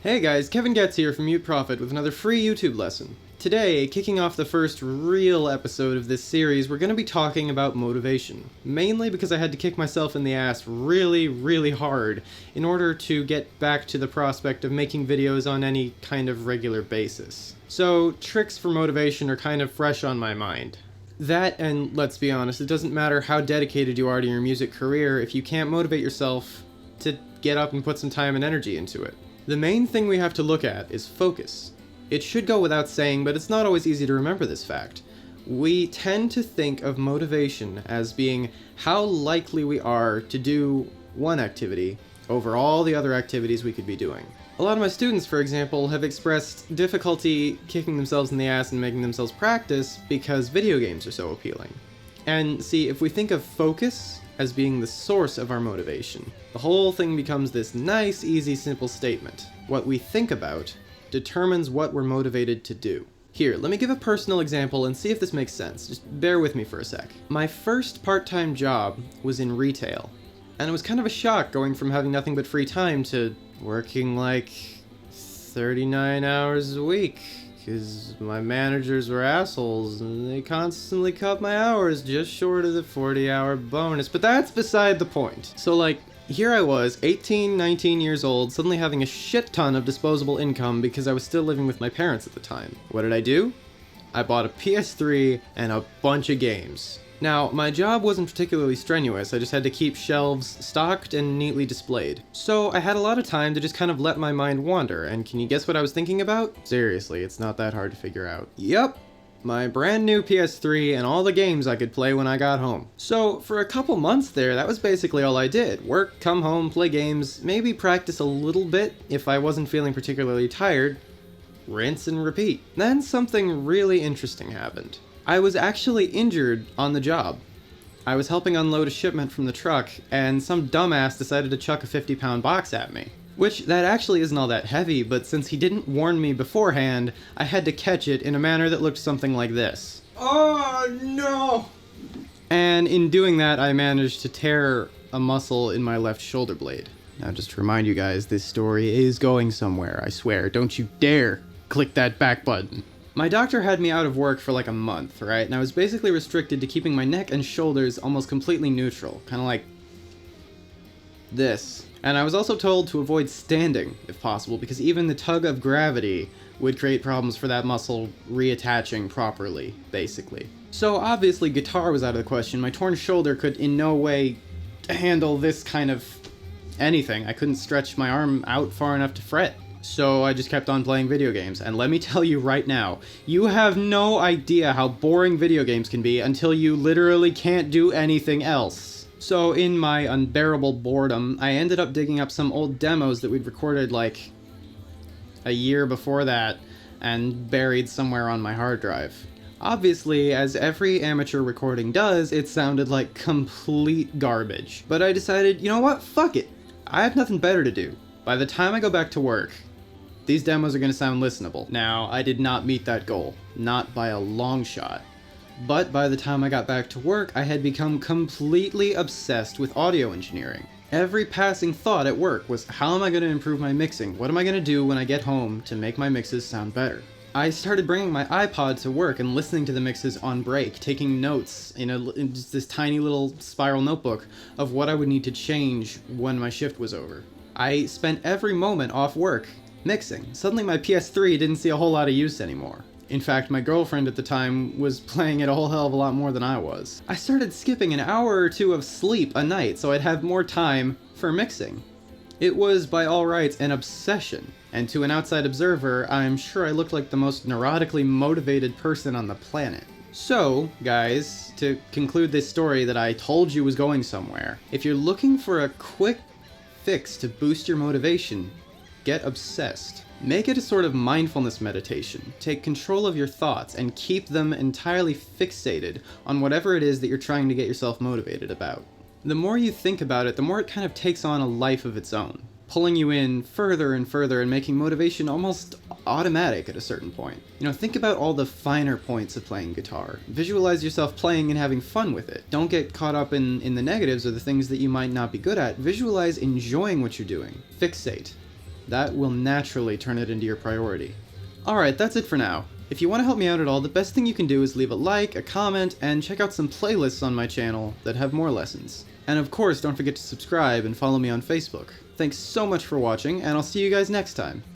Hey guys, Kevin Goetz here from Mute Prophet with another free YouTube lesson. Today, kicking off the first real episode of this series, we're going to be talking about motivation. Mainly because I had to kick myself in the ass really hard in order to get back to the prospect of making videos on any kind of regular basis. So, tricks for motivation are kind of fresh on my mind. That, and let's be honest, it doesn't matter how dedicated you are to your music career if you can't motivate yourself to get up and put some time and energy into it. The main thing we have to look at is focus. It should go without saying, but it's not always easy to remember this fact. We tend to think of motivation as being how likely we are to do one activity over all the other activities we could be doing. A lot of my students, for example, have expressed difficulty kicking themselves in the ass and making themselves practice because video games are so appealing. And see, if we think of focus as being the source of our motivation, the whole thing becomes this nice, easy, simple statement. What we think about determines what we're motivated to do. Here, let me give a personal example and see if this makes sense. Just bear with me for a sec. My first part-time job was in retail, and it was kind of a shock going from having nothing but free time to working like 39 hours a week. Because my managers were assholes, and they constantly cut my hours just short of the 40-hour bonus, but that's beside the point. So here I was, 18, 19 years old, suddenly having a shit ton of disposable income because I was still living with my parents at the time. What did I do? I bought a PS3 and a bunch of games. Now, my job wasn't particularly strenuous, I just had to keep shelves stocked and neatly displayed. So I had a lot of time to just kind of let my mind wander, and can you guess what I was thinking about? Seriously, it's not that hard to figure out. Yep, my brand new PS3 and all the games I could play when I got home. So for a couple months there, that was basically all I did. Work, come home, play games, maybe practice a little bit if I wasn't feeling particularly tired, rinse and repeat. Then something really interesting happened. I was actually injured on the job. I was helping unload a shipment from the truck, and some dumbass decided to chuck a 50-pound box at me. Which, that actually isn't all that heavy, but since he didn't warn me beforehand, I had to catch it in a manner that looked something like this. Oh no! And in doing that, I managed to tear a muscle in my left shoulder blade. Now just to remind you guys, this story is going somewhere, I swear. Don't you dare click that back button. My doctor had me out of work for like a month, right? And I was basically restricted to keeping my neck and shoulders almost completely neutral, kind of like this. And I was also told to avoid standing, if possible, because even the tug of gravity would create problems for that muscle reattaching properly, basically. So obviously guitar was out of the question. My torn shoulder could in no way handle this kind of anything. I couldn't stretch my arm out far enough to fret. So I just kept on playing video games, and let me tell you right now, you have no idea how boring video games can be until you literally can't do anything else. So in my unbearable boredom, I ended up digging up some old demos that we'd recorded like a year before that and buried somewhere on my hard drive. Obviously, as every amateur recording does, it sounded like complete garbage. But I decided, you know what, fuck it. I have nothing better to do. By the time I go back to work, these demos are going to sound listenable. Now, I did not meet that goal, not by a long shot. But by the time I got back to work, I had become completely obsessed with audio engineering. Every passing thought at work was, how am I going to improve my mixing? What am I going to do when I get home to make my mixes sound better? I started bringing my iPod to work and listening to the mixes on break, taking notes in just this tiny little spiral notebook of what I would need to change when my shift was over. I spent every moment off work mixing. Suddenly my PS3 didn't see a whole lot of use anymore. In fact, my girlfriend at the time was playing it a whole hell of a lot more than I was. I started skipping an hour or two of sleep a night so I'd have more time for mixing. It was, by all rights, an obsession, and to an outside observer, I'm sure I looked like the most neurotically motivated person on the planet. So, guys, to conclude this story that I told you was going somewhere, if you're looking for a quick fix to boost your motivation, get obsessed. Make it a sort of mindfulness meditation. Take control of your thoughts and keep them entirely fixated on whatever it is that you're trying to get yourself motivated about. The more you think about it, the more it kind of takes on a life of its own, pulling you in further and further and making motivation almost automatic at a certain point. You know, think about all the finer points of playing guitar. Visualize yourself playing and having fun with it. Don't get caught up in the negatives or the things that you might not be good at. Visualize enjoying what you're doing. Fixate. That will naturally turn it into your priority. Alright, that's it for now. If you want to help me out at all, the best thing you can do is leave a like, a comment, and check out some playlists on my channel that have more lessons. And of course, don't forget to subscribe and follow me on Facebook. Thanks so much for watching, and I'll see you guys next time.